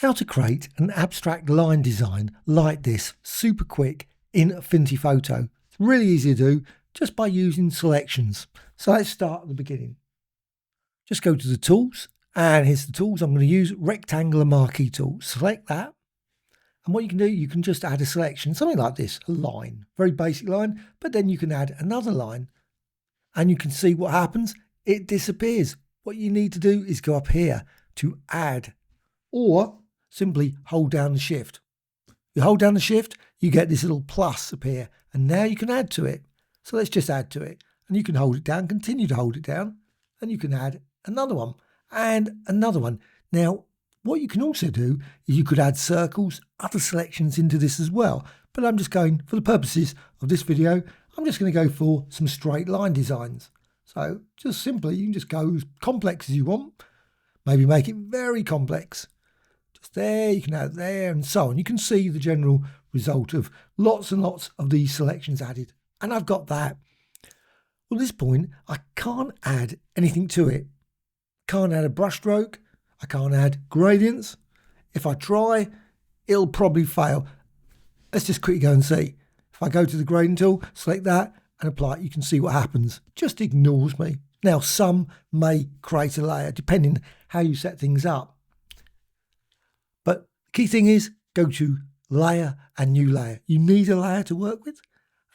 How to create an abstract line design like this super quick in Affinity Photo. It's really easy to do just by using selections. So let's start at the beginning. Just go to the tools, and here's the tools. I'm going to use rectangular marquee tool. Select that, and what you can do, you can just add a selection, something like this, a line, very basic line, but then you can add another line and you can see what happens. It disappears. What you need to do is go up here to add, or simply hold down the shift. You hold down the shift, you get this little plus appear, and now you can add to it. So let's just add to it, and you can hold it down, continue to hold it down, and you can add another one and another one. Now, what you can also do is you could add circles, other selections into this as well. But I'm just going, for the purposes of this video, I'm just going to go for some straight line designs. So just simply, you can just go as complex as you want. Maybe make it very complex. Just there, you can add there and so on. You can see the general result of lots and lots of these selections added. And I've got that. Well, at this point, I can't add anything to it. Can't add a brush stroke. I can't add gradients. If I try, it'll probably fail. Let's just quickly go and see. If I go to the gradient tool, select that and apply it, you can see what happens. It just ignores me. Now, some may create a layer depending how you set things up. But the key thing is go to layer and new layer. You need a layer to work with.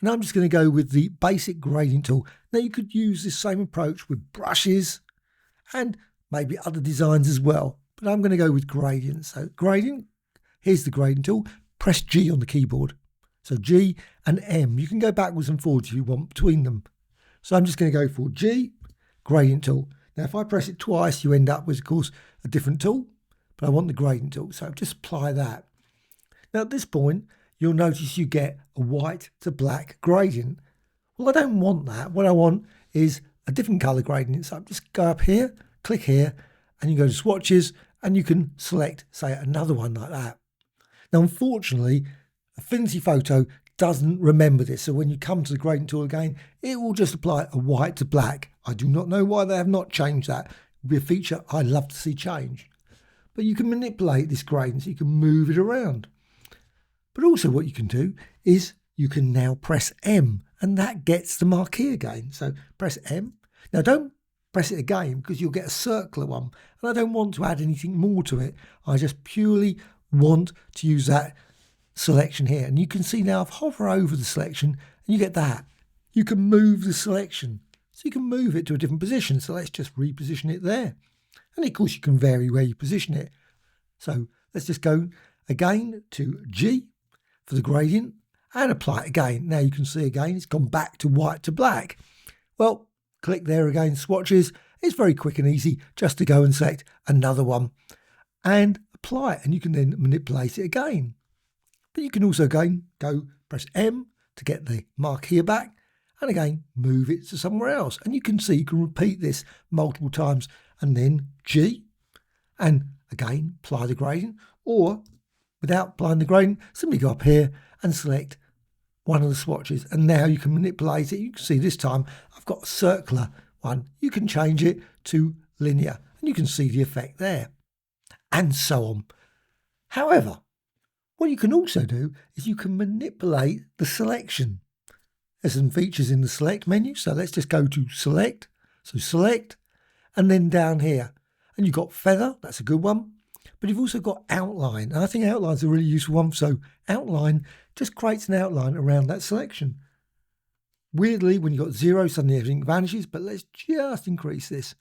And I'm just going to go with the basic gradient tool. Now, you could use this same approach with brushes and maybe other designs as well. But I'm going to go with gradient. So gradient, here's the gradient tool. Press G on the keyboard. So G and M. You can go backwards and forwards if you want between them. So I'm just going to go for G, gradient tool. Now, if I press it twice, you end up with, of course, a different tool. But I want the gradient tool. So just apply that. Now, at this point, you'll notice you get a white to black gradient. Well, I don't want that. What I want is a different color gradient. So I just go up here, click here, and you go to swatches, and you can select, say, another one like that. Now, unfortunately, Affinity Photo doesn't remember this. So when you come to the gradient tool again, it will just apply a white to black. I do not know why they have not changed that. It would be a feature I'd love to see changed. But you can manipulate this gradient, so you can move it around. But also what you can do is you can now press M, and that gets the marquee again. So press M. Now don't press it again because you'll get a circular one. And I don't want to add anything more to it. I just purely want to use that selection here. And you can see now I've hovered over the selection and you get that. You can move the selection. So you can move it to a different position. So let's just reposition it there. And of course you can vary where you position it. So let's just go again to G for the gradient and apply it again. Now you can see again it's gone back to white to black. Well, click there again, swatches. It's very quick and easy just to go and select another one and apply it, and you can then manipulate it again. But you can also again go press M to get the marquee back and again move it to somewhere else. And you can see you can repeat this multiple times, and then G and again apply the gradient, or without applying the gradient, simply go up here and select one of the swatches, and now you can manipulate it. You can see this time I've got a circular one. You can change it to linear, and you can see the effect there, and so on. However, what you can also do is you can manipulate the selection. There's some features in the select menu, so let's just go to select. So select, and then down here, and you've got feather, that's a good one. But you've also got outline, and I think outline's a really useful one. So outline just creates an outline around that selection. Weirdly, when you've got 0, suddenly everything vanishes, but let's just increase this.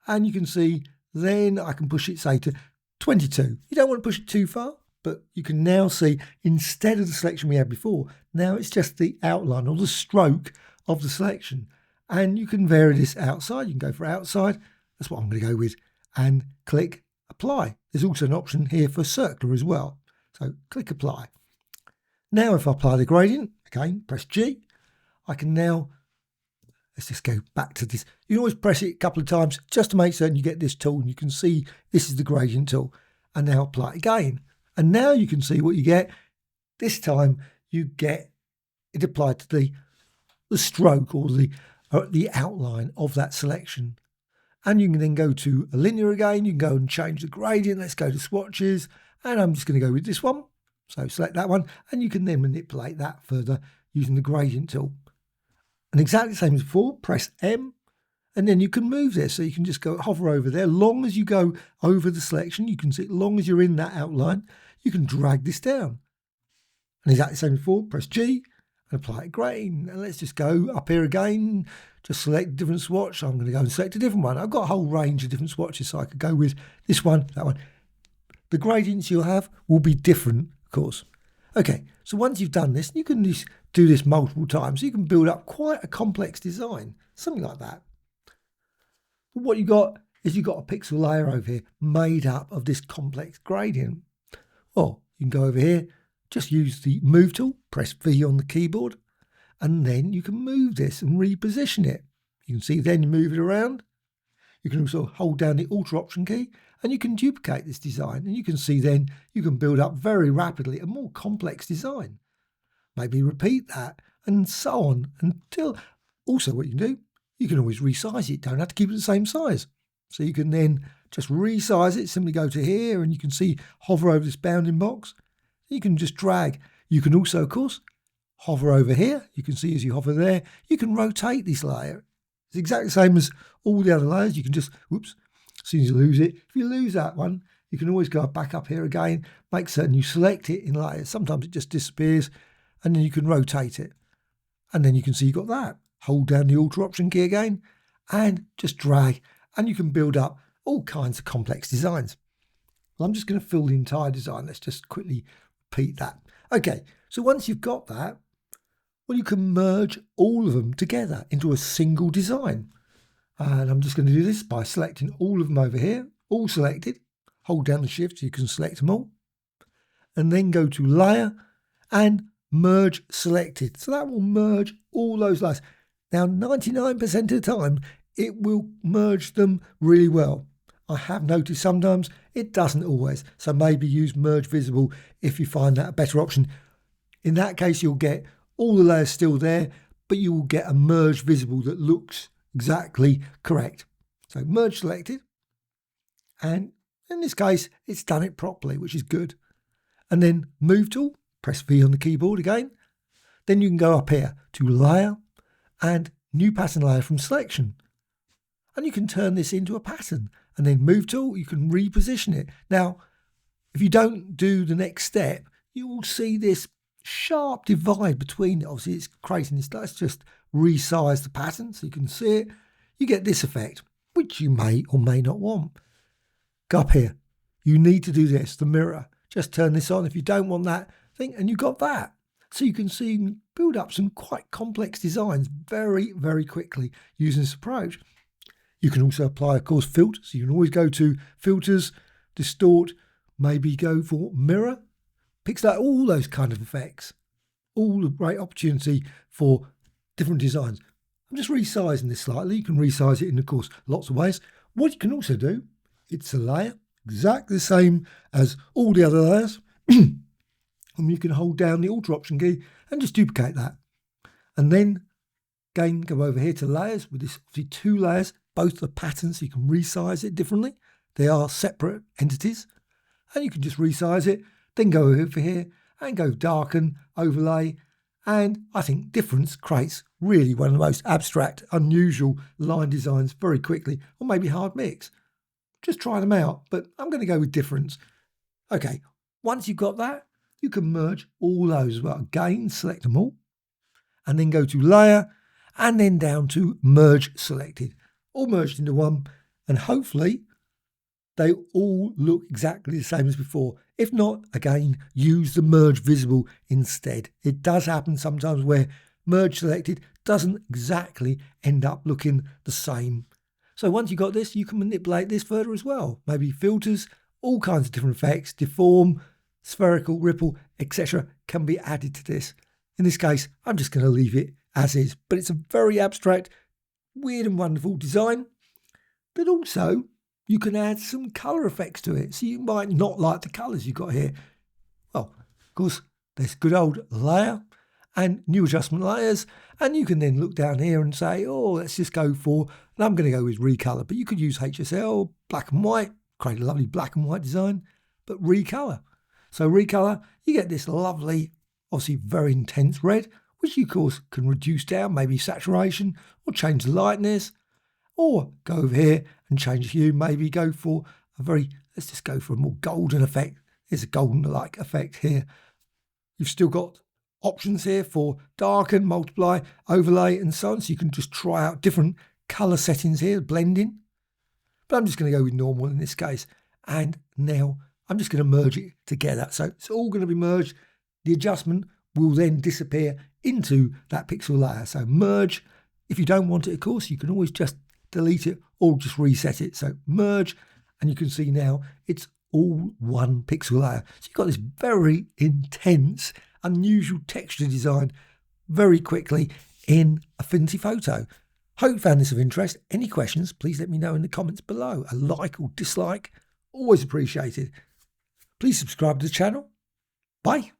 And you can see then I can push it, say, to 22. You don't want to push it too far, but you can now see instead of the selection we had before, now it's just the outline or the stroke of the selection. And you can vary this outside. You can go for outside. That's what I'm going to go with. And click apply. There's also an option here for circular as well. So click apply. Now if I apply the gradient, again, press G, I can now, let's just go back to this. You can always press it a couple of times just to make certain you get this tool, and you can see this is the gradient tool. And now apply it again. And now you can see what you get. This time you get it applied to the stroke or the outline of that selection. And you can then go to a linear again. You can go and change the gradient. Let's go to swatches And I'm just going to go with this one. So select that one, and you can then manipulate that further using the gradient tool. And exactly the same as before, press M, and then you can move this. So you can just go hover over there. Long as you go over the selection, you can see, as long as you're in that outline, you can drag this down. And exactly the same as before, press G and apply a grain. And let's just go up here again, just select a different swatch. I'm going to go and select a different one. I've got a whole range of different swatches, so I could go with this one, that one. The gradients you'll have will be different, of course. Okay, so once you've done this, you can just do this multiple times. So you can build up quite a complex design, something like that. But what you've got is you've got a pixel layer over here made up of this complex gradient. Or you can go over here, just use the move tool, press V on the keyboard, and then you can move this and reposition it. You can see then you move it around. You can also hold down the Alt Option key and you can duplicate this design, and you can see then you can build up very rapidly a more complex design. Maybe repeat that and so on until, also what you can do, you can always resize it. You don't have to keep it the same size. So you can then just resize it, simply go to here and you can see hover over this bounding box. You can just drag. You can also, of course, hover over here. You can see as you hover there, you can rotate this layer. It's exactly the same as all the other layers. You can just, whoops, as soon as you lose it, if you lose that one, you can always go back up here again, make certain you select it in layers. Sometimes it just disappears and then you can rotate it. And then you can see you've got that. Hold down the Alt Option key again and just drag, and you can build up all kinds of complex designs. Well, I'm just going to fill the entire design. Let's just quickly repeat that. Okay, so once you've got that, well, you can merge all of them together into a single design. And I'm just going to do this by selecting all of them over here, all selected. Hold down the Shift so you can select them all. And then go to Layer and Merge Selected. So that will merge all those layers. Now, 99% of the time, it will merge them really well. I have noticed sometimes it doesn't always. So maybe use Merge Visible if you find that a better option. In that case, you'll get all the layers still there, but you will get a Merge Visible that looks exactly correct. So Merge Selected. And in this case, it's done it properly, which is good. And then Move Tool, press V on the keyboard again. Then you can go up here to Layer and New Pattern Layer from Selection. And you can turn this into a pattern. And then Move Tool, you can reposition it. Now, if you don't do the next step, you will see this sharp divide between it. Obviously, it's creating this. Let's just resize the pattern so you can see it. You get this effect, which you may or may not want. Go up here. You need to do this, the mirror. Just turn this on if you don't want that thing, and you got that. So you can see and build up some quite complex designs very, very quickly using this approach. You can also apply, of course, filters. You can always go to Filters, Distort, maybe go for Mirror, Pixelate, all those kind of effects. All a great opportunity for different designs. I'm just resizing this slightly. You can resize it in, of course, lots of ways. What you can also do, it's a layer, exactly the same as all the other layers. And you can hold down the Alt Option key and just duplicate that. And then, again, go over here to Layers with this, obviously 2 layers, both the patterns, so you can resize it differently. They are separate entities. And you can just resize it, then go over here and go Darken, Overlay. And I think Difference creates really one of the most abstract, unusual line designs very quickly, or maybe Hard Mix. Just try them out, but I'm going to go with Difference. Okay, once you've got that, you can merge all those as well. Again, select them all, and then go to Layer, and then down to Merge Selected. All merged into one, and hopefully they all look exactly the same as before. If not, again, use the Merge Visible instead. It does happen sometimes where Merge Selected doesn't exactly end up looking the same. So once you've got this, you can manipulate this further as well. Maybe filters, all kinds of different effects, deform, spherical, ripple, etc. can be added to this. In this case, I'm just going to leave it as is, but it's a very abstract, weird and wonderful design. But also, you can add some colour effects to it. So you might not like the colours you've got here. Well, of course, there's good old layer and new adjustment layers. And you can then look down here and say, oh, let's just go for, and I'm going to go with recolor. But you could use HSL, black and white, create a lovely black and white design. but recolor. So recolor, you get this lovely, obviously very intense red, which you of course can reduce down, maybe saturation, or change the lightness, or go over here and change hue, maybe go for a very, let's just go for a more golden effect. There's a golden-like effect here. You've still got options here for darken, multiply, overlay, and so on. So you can just try out different color settings here, blending. But I'm just going to go with normal in this case. And now I'm just going to merge it together. So it's all going to be merged. The adjustment will then disappear into that pixel layer. So merge. If you don't want it, of course, you can always just delete it or just reset it. So merge, and you can see now it's all one pixel layer. So you've got this very intense, unusual texture design very quickly in Affinity Photo. Hope you found this of interest. Any questions, please let me know in the comments below. A like or dislike, always appreciated. Please subscribe to the channel. Bye.